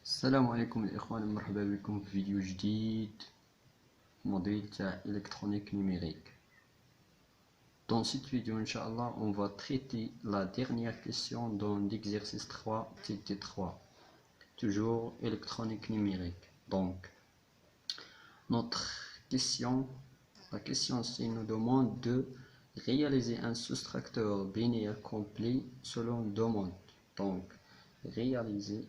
السلام عليكم الاخوان، مرحبا بكم في فيديو جديد موديل تاع électronique numérique. Dans cette vidéo, Inch'Allah, on va traiter la dernière question dans l'exercice 3 TT3, toujours électronique numérique. Donc notre question, la question c'est nous demande de réaliser un soustracteur binaire complet selon demande. Donc réaliser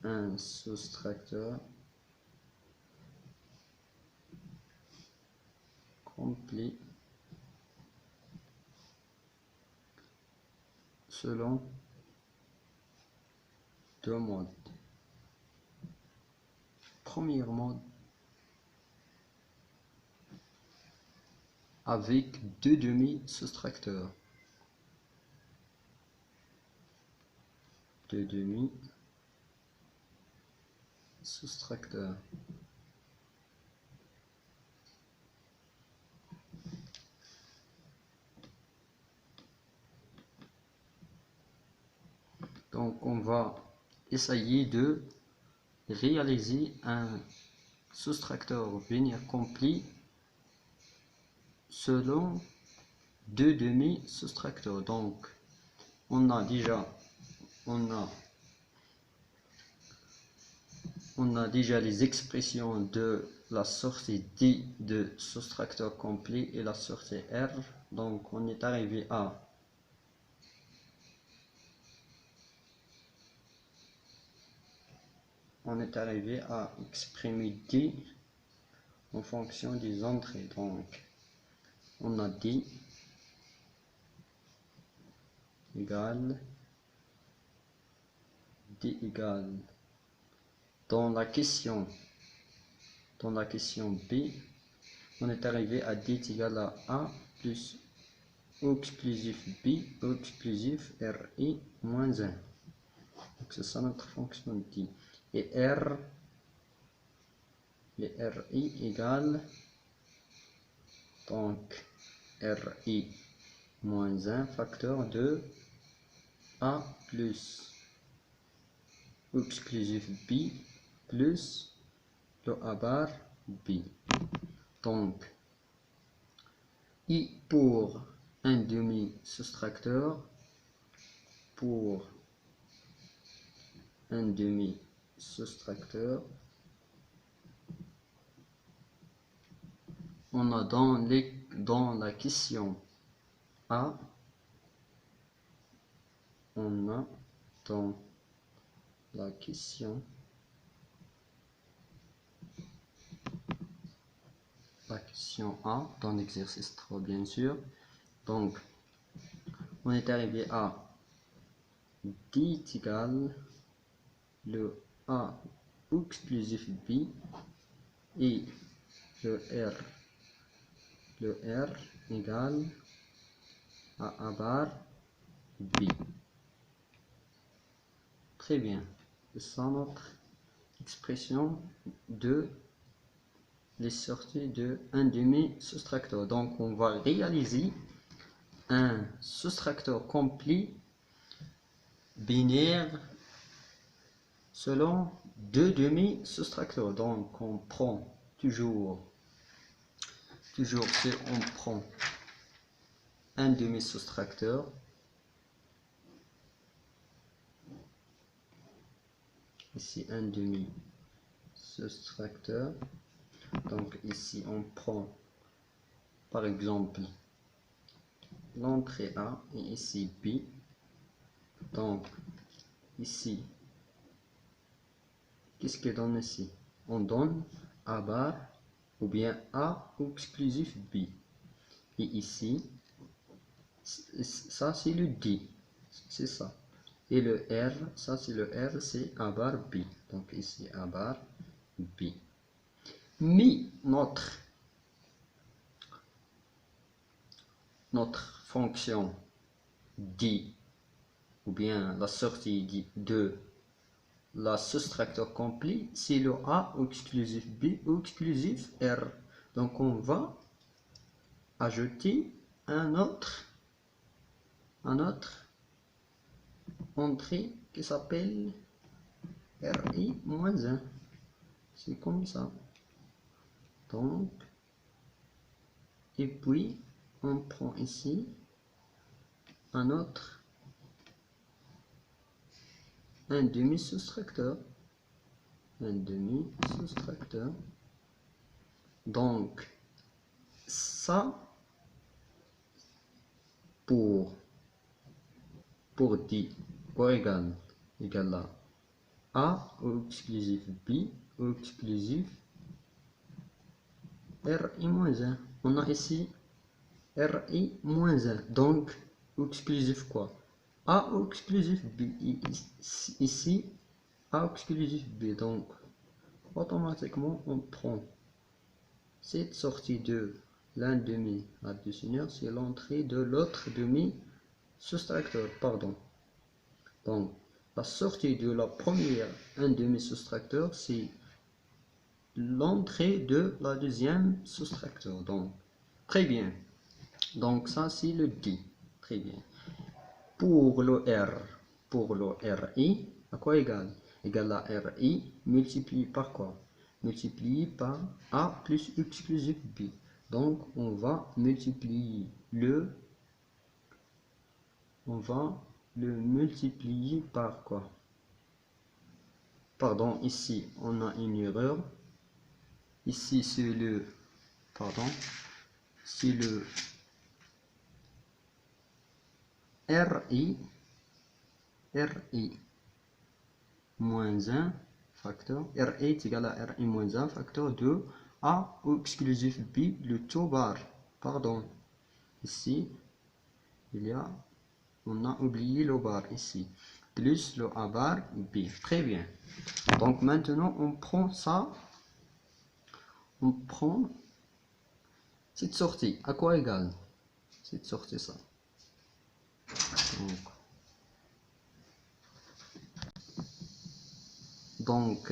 un soustracteur complet selon demande. Premièrement, avec deux demi-soustracteurs. Deux demi-soustracteurs. Donc on va essayer de réaliser un soustracteur binaire complet selon deux demi-soustracteurs. Donc on a déjà les expressions de la sortie D de soustracteur complet et la sortie R. Donc on est arrivé à exprimer D en fonction des entrées. Donc on a D égale dans la question B, on est arrivé à D est égal à A plus O exclusif B, O exclusif RI moins 1. Donc c'est ça notre fonction D. Et R, et RI égale, donc RI moins 1 facteur de A plus O exclusif B plus le A bar B. Donc I pour un demi-soustracteur, on a dans la question A, dans l'exercice 3 bien sûr. Donc on est arrivé à D est égal le A exclusif B et le R égale à A bar B. Très bien, c'est ça notre expression de les sorties de un demi-soustracteur. Donc on va réaliser un soustracteur complet binaire selon deux demi-soustracteurs. Donc on prend toujours si on prend un demi-soustracteur, ici un demi-soustracteur, donc ici on prend par exemple l'entrée A et ici B. Donc ici, qu'est-ce qu'on donne ici? On donne A bar ou bien A exclusif B. Et ici, ça c'est le D, c'est ça. Et le R, ça c'est le R, c'est A bar B. Donc ici A bar B. Mais notre fonction D, ou bien la sortie de la soustracteur complet, c'est le A exclusif B ou exclusif R. Donc on va ajouter un autre entrée qui s'appelle RI moins 1. C'est comme ça. Donc, et puis, on prend ici un autre, un demi-soustracteur. Un demi-soustracteur. Donc, ça, pour D, quoi égale à A au exclusif B au exclusif RI moins 1. On a ici RI moins 1. Donc, au exclusif quoi? A au exclusif B. Ici, A au exclusif B. Donc, automatiquement, on prend cette sortie de l'un demi additionneur, c'est l'entrée de l'autre demi soustracteur, pardon. Donc, la sortie de la première un demi soustracteur, c'est l'entrée de la deuxième soustracteur. Donc, très bien. Donc, ça, c'est le D. Très bien. Pour le R, pour le RI, à quoi égal? Égal à RI multiplié par quoi? Multiplié par A plus exclusif B. Donc, on va multiplier on va le multiplier par quoi? Pardon, ici, on a une erreur. Ici, c'est le, pardon, c'est le RI moins 1 facteur, RI est égal à RI moins 1 facteur de A au exclusif B, le taux bar, pardon, ici, on a oublié le bar ici, plus le A bar B, très bien. Donc maintenant, on prend ça, on prend cette sortie, à quoi égale cette sortie ça? Donc,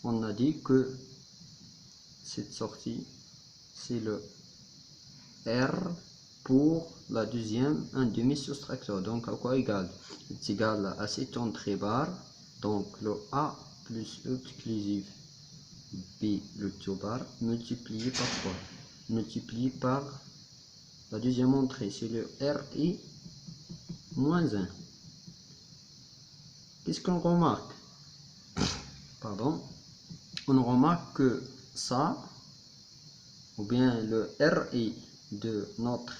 on a dit que cette sortie, c'est le R pour la deuxième, un demi-soustracteur. Donc, à quoi égal? C'est égal à cette entrée barre. Donc, le A plus exclusif B, le taux barre, multiplié par quoi? Multiplié par la deuxième entrée, c'est le RI moins 1. Qu'est-ce qu'on remarque? Pardon, on remarque que ça, ou bien le RI de notre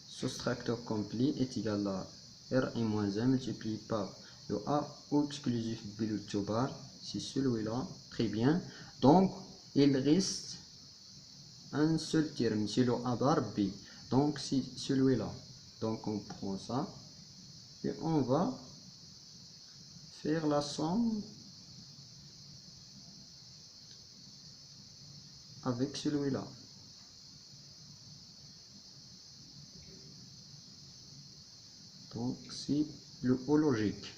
soustracteur complet est égal à RI-1 multiplié par le A au exclusif B le taux bar, c'est celui-là, très bien. Donc, il reste un seul terme, c'est le A bar B, donc c'est celui-là. Donc, on prend ça et on va faire la somme avec celui-là. Donc, c'est le haut logique.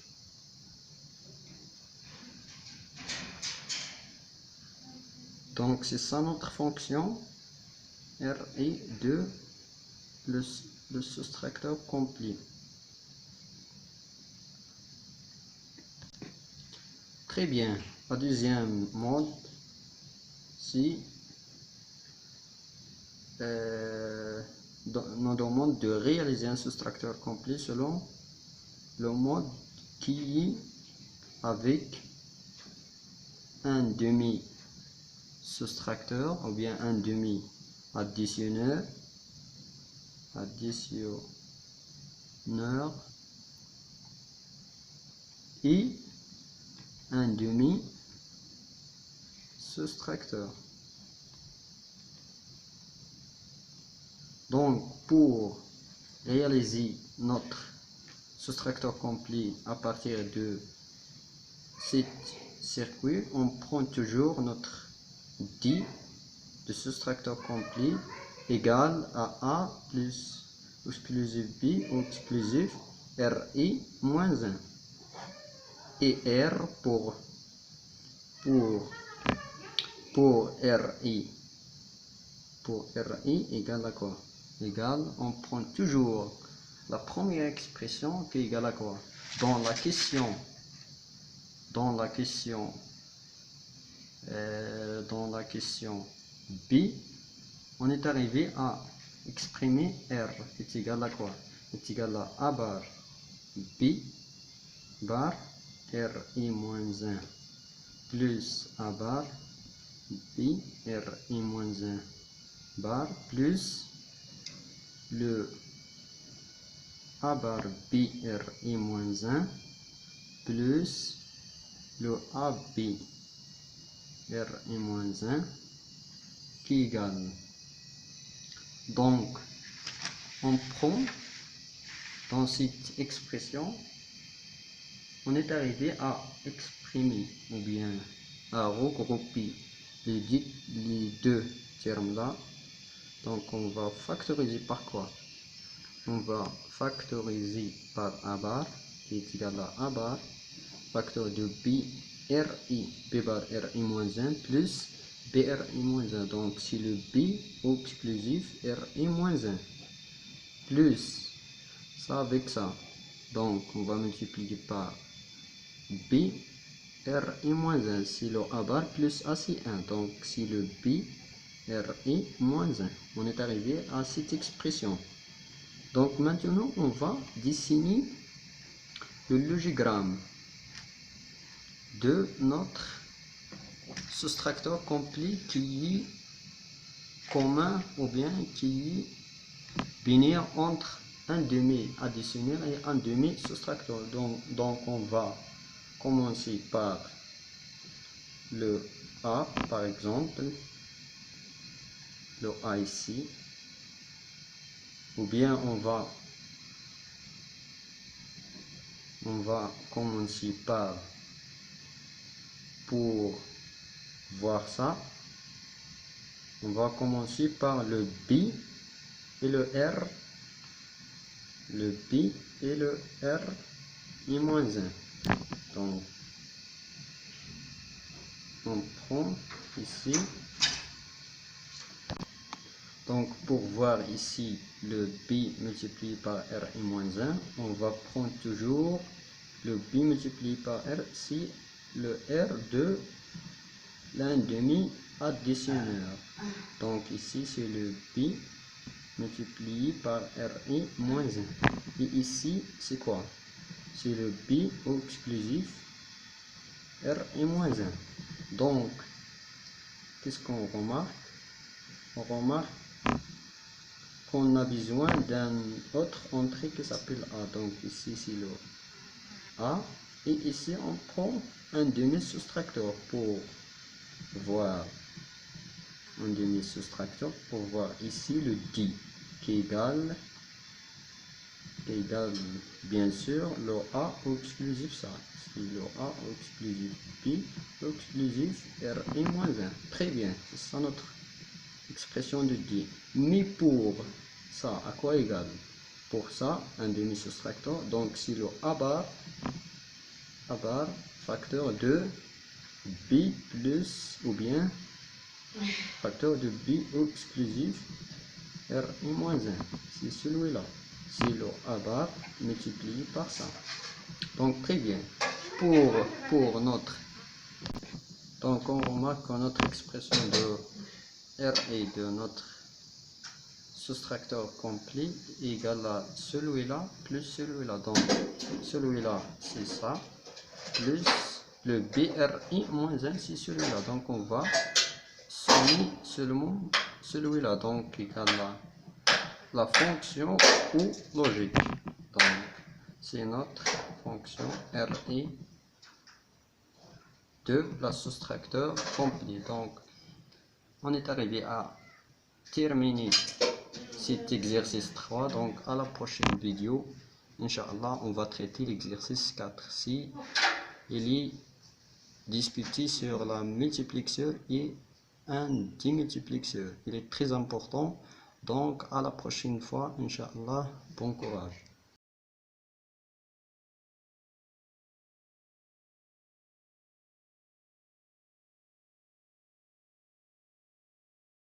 Donc, c'est ça notre fonction RI de le soustracteur complet. Très bien. La deuxième mode, si nous demande de réaliser un soustracteur complet selon le mode qui est avec un demi soustracteur ou bien un demi additionneur et un demi soustracteur. Donc, pour réaliser notre soustracteur complet à partir de cet circuit, on prend toujours notre D de soustracteur complet égal à A plus exclusif B ou exclusif RI moins 1. Et R pour RI. Pour RI égale à quoi? Égal, on prend toujours la première expression qui est égale à quoi? Dans la question, B, on est arrivé à exprimer R est égal à quoi? Est égal à A bar B bar RI moins 1 plus A bar B RI moins 1 bar plus le A bar B RI moins 1 plus le AB RI moins 1 qui est égal. Donc, on prend dans cette expression, on est arrivé à exprimer ou bien à regrouper les deux termes là. Donc, on va factoriser par quoi? On va factoriser par A bar qui est égal à A bar facteur de B RI B bar RI moins 1 plus BRI moins 1. Donc, c'est le B au exclusif RI moins 1 plus ça avec ça. Donc, on va multiplier par B RI moins 1. C'est le A bar plus AC1. Donc, c'est le B RI moins 1. On est arrivé à cette expression. Donc, maintenant, on va dessiner le logogramme de notre soustracteur complet qui est commun ou bien qui est binaire entre un demi additionnel et un demi soustracteur. Donc on va commencer par le A par exemple, le A ici, ou bien on va commencer par, pour voir ça, on va commencer par le B et le R, le B et le R et moins 1. Donc, on prend ici, donc pour voir ici le B multiplié par R et moins 1, on va prendre toujours le B multiplié par R, si le R de l'un demi additionnel. Donc ici c'est le B multiplié par RI moins 1. Et ici c'est quoi? C'est le B au exclusif RI moins 1. Donc qu'est-ce qu'on remarque? On remarque qu'on a besoin d'un autre entrée qui s'appelle A. Donc ici c'est le A. Et ici on prend un demi-soustracteur pour voir un demi-soustracteur pour voir ici le D qui est égal bien sûr le A au exclusif ça. C'est le A au exclusif B au exclusif RI moins 1. Très bien, c'est ça notre expression de D. Mais pour ça, à quoi égal? Pour ça, un demi-soustracteur, donc c'est le A bar facteur de B plus ou bien facteur de B au exclusif RI moins 1. C'est celui-là. C'est le A bar multiplié par ça. Donc très bien. Pour notre... Donc on remarque que notre expression de RI de notre soustracteur complet est égal à celui-là plus celui-là. Donc celui-là c'est ça plus le BRI moins 1 c'est celui-là. Donc on va sommer seulement celui-là. Donc égal à la fonction ou logique. Donc c'est notre fonction RI de la soustracteur complet. Donc on est arrivé à terminer cet exercice 3. Donc à la prochaine vidéo, Inch'Allah, on va traiter l'exercice 4 si il est discuté sur la multiplexeur et un démultiplexeur. Il est très important. Donc à la prochaine fois, Inch'Allah, bon courage.